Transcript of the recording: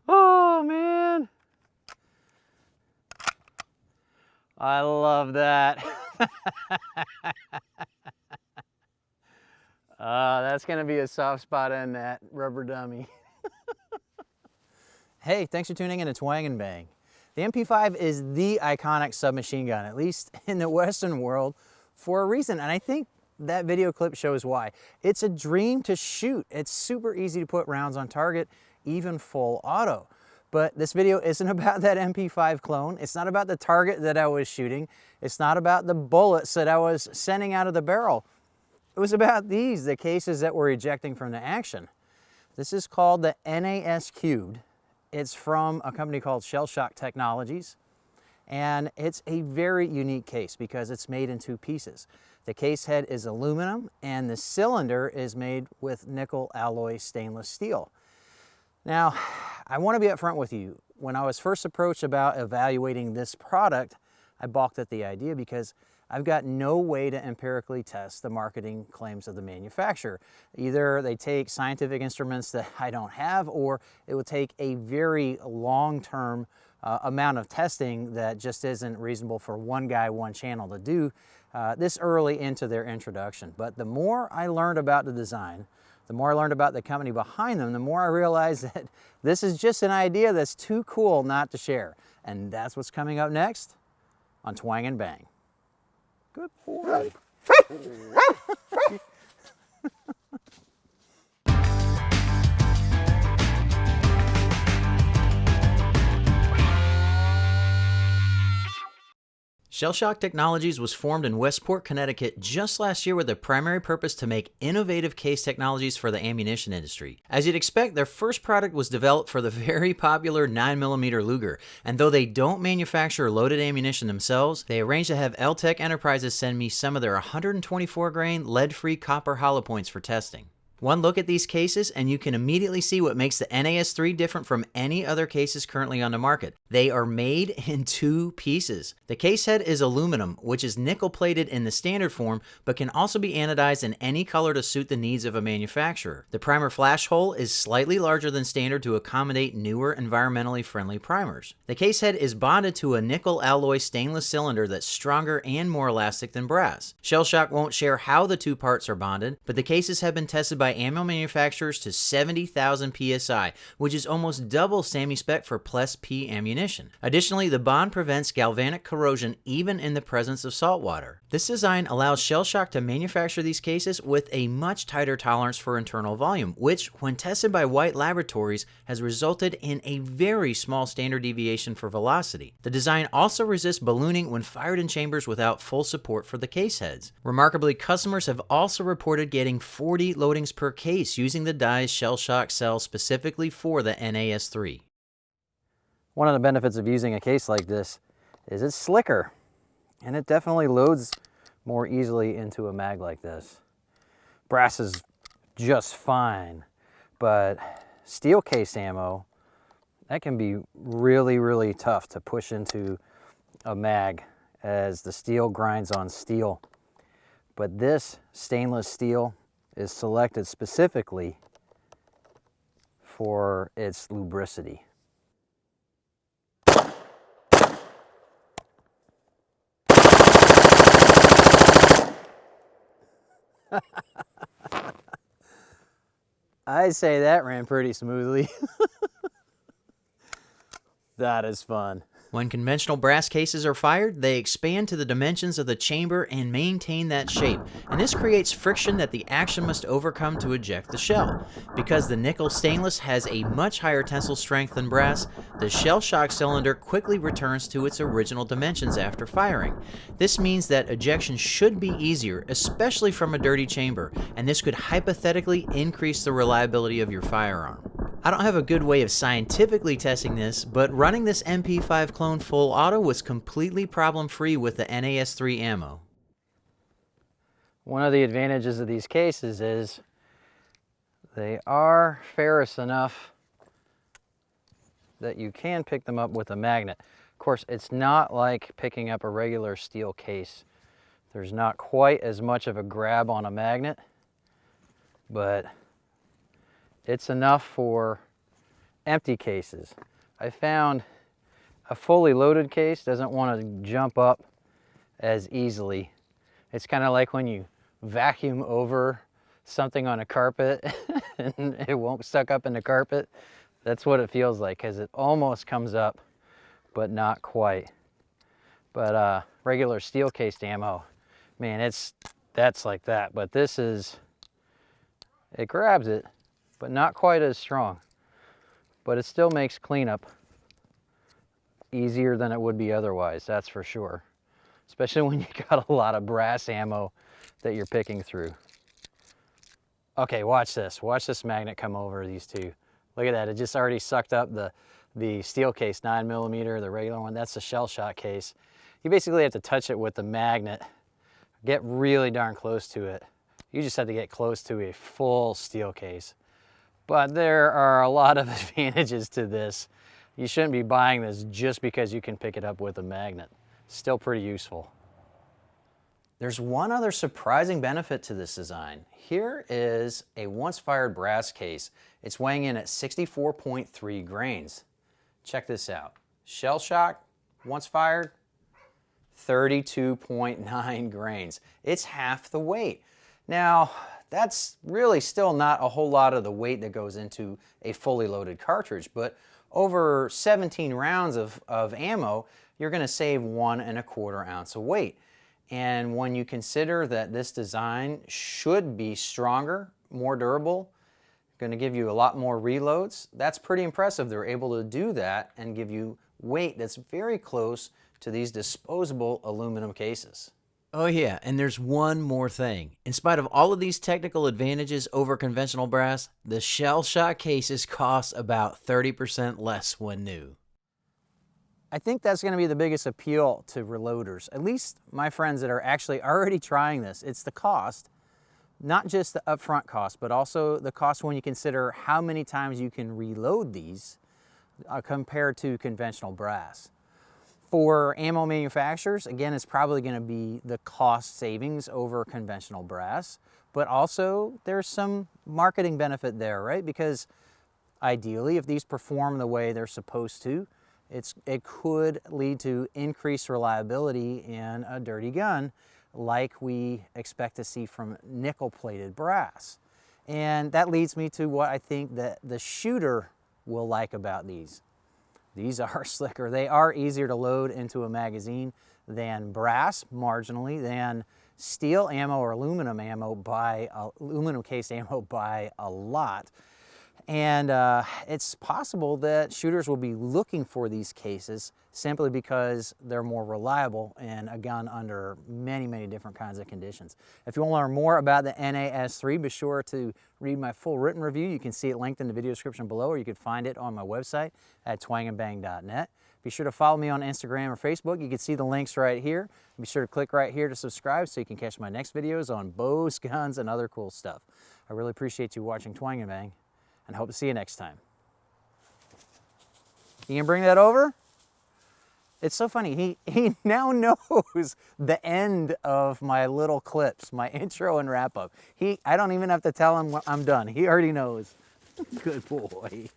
Oh man, I love that. That's gonna be a soft spot in that rubber dummy. Hey, thanks for tuning in to Twang and Bang. The MP5 is the iconic submachine gun, at least in the Western world, for a reason, and I think that video clip shows why. It's a dream to shoot. It's super easy to put rounds on target, even full auto. But this video isn't about that MP5 clone. It's not about the target that I was shooting. It's not about the bullets that I was sending out of the barrel. It was about these, the cases that were ejecting from the action. This is called the NAS Cubed. It's from a company called Shell Shock Technologies, and it's a very unique case because it's made in two pieces. The case head is aluminum and the cylinder is made with nickel alloy stainless steel. Now, I want to be upfront with you. When I was first approached about evaluating this product, I balked at the idea because I've got no way to empirically test the marketing claims of the manufacturer. Either they take scientific instruments that I don't have, or it would take a very long-term amount of testing that just isn't reasonable for one guy, one channel to do this early into their introduction. But the more I learned about the design, the more I learned about the company behind them, the more I realized that this is just an idea that's too cool not to share. And that's what's coming up next on Twang and Bang. Good boy. Shell Shock Technologies was formed in Westport, Connecticut just last year with the primary purpose to make innovative case technologies for the ammunition industry. As you'd expect, their first product was developed for the very popular 9mm Luger, and though they don't manufacture loaded ammunition themselves, they arranged to have L-Tech Enterprises send me some of their 124 grain lead-free copper hollow points for testing. One look at these cases and you can immediately see what makes the NAS3 different from any other cases currently on the market. They are made in two pieces. The case head is aluminum, which is nickel plated in the standard form, but can also be anodized in any color to suit the needs of a manufacturer. The primer flash hole is slightly larger than standard to accommodate newer environmentally friendly primers. The case head is bonded to a nickel alloy stainless cylinder that's stronger and more elastic than brass. Shell Shock won't share how the two parts are bonded, but the cases have been tested by ammo manufacturers to 70,000 psi, which is almost double SAMI spec for Plus P ammunition. Additionally, the bond prevents galvanic corrosion even in the presence of salt water. This design allows Shell Shock to manufacture these cases with a much tighter tolerance for internal volume, which, when tested by White Laboratories, has resulted in a very small standard deviation for velocity. The design also resists ballooning when fired in chambers without full support for the case heads. Remarkably, customers have also reported getting 40 loadings per case using the dies Shell Shock sells specifically for the NAS3. One of the benefits of using a case like this is it's slicker, and it definitely loads more easily into a mag like this. Brass is just fine, but steel case ammo, that can be really, really tough to push into a mag as the steel grinds on steel. But this stainless steel is selected specifically for its lubricity. I'd say that ran pretty smoothly. That is fun. When conventional brass cases are fired, they expand to the dimensions of the chamber and maintain that shape, and this creates friction that the action must overcome to eject the shell. Because the nickel stainless has a much higher tensile strength than brass, the Shell Shock cylinder quickly returns to its original dimensions after firing. This means that ejection should be easier, especially from a dirty chamber, and this could hypothetically increase the reliability of your firearm. I don't have a good way of scientifically testing this, but running this MP5 clone full auto was completely problem-free with the NAS3 ammo. One of the advantages of these cases is they are ferrous enough that you can pick them up with a magnet. Of course, it's not like picking up a regular steel case. There's not quite as much of a grab on a magnet, but It's enough for empty cases. I found a fully loaded case doesn't want to jump up as easily. It's kind of like when you vacuum over something on a carpet and it won't suck up in the carpet. That's what it feels like, because it almost comes up, but not quite. But regular steel cased ammo, man, that's like that. But this is, it grabs it, but not quite as strong. But it still makes cleanup easier than it would be otherwise, that's for sure. Especially when you got a lot of brass ammo that you're picking through. Okay, watch this. Watch this magnet come over these two. Look at that, it just already sucked up the steel case, 9mm, the regular one. That's the shell shock case. You basically have to touch it with the magnet, get really darn close to it. You just have to get close to a full steel case. But there are a lot of advantages to this. You shouldn't be buying this just because you can pick it up with a magnet. Still pretty useful. There's one other surprising benefit to this design. Here is a once fired brass case. It's weighing in at 64.3 grains. Check this out. Shell shock, once fired, 32.9 grains. It's half the weight. Now, that's really still not a whole lot of the weight that goes into a fully loaded cartridge, but over 17 rounds of ammo, you're going to save 1 1/4 ounce of weight. And when you consider that this design should be stronger, more durable, going to give you a lot more reloads, that's pretty impressive. They're able to do that and give you weight that's very close to these disposable aluminum cases. Oh yeah, and there's one more thing. In spite of all of these technical advantages over conventional brass, the shell shock cases cost about 30% less when new. I think that's going to be the biggest appeal to reloaders, at least my friends that are actually already trying this. It's the cost, not just the upfront cost, but also the cost when you consider how many times you can reload these compared to conventional brass. For ammo manufacturers, again, it's probably going to be the cost savings over conventional brass, but also there's some marketing benefit there, right? Because ideally, if these perform the way they're supposed to, it could lead to increased reliability in a dirty gun like we expect to see from nickel-plated brass. And that leads me to what I think that the shooter will like about these. These are slicker. They are easier to load into a magazine than brass, marginally, than steel ammo or aluminum cased ammo by a lot. And it's possible that shooters will be looking for these cases simply because they're more reliable in a gun under many, many different kinds of conditions. If you want to learn more about the NAS3, be sure to read my full written review. You can see it linked in the video description below, or you can find it on my website at TWANGnBANG.net. Be sure to follow me on Instagram or Facebook. You can see the links right here. Be sure to click right here to subscribe so you can catch my next videos on bows, guns, and other cool stuff. I really appreciate you watching Twang and Bang, and hope to see you next time. You can bring that over? It's so funny, he now knows the end of my little clips, my intro and wrap up. I don't even have to tell him I'm done. He already knows. Good boy.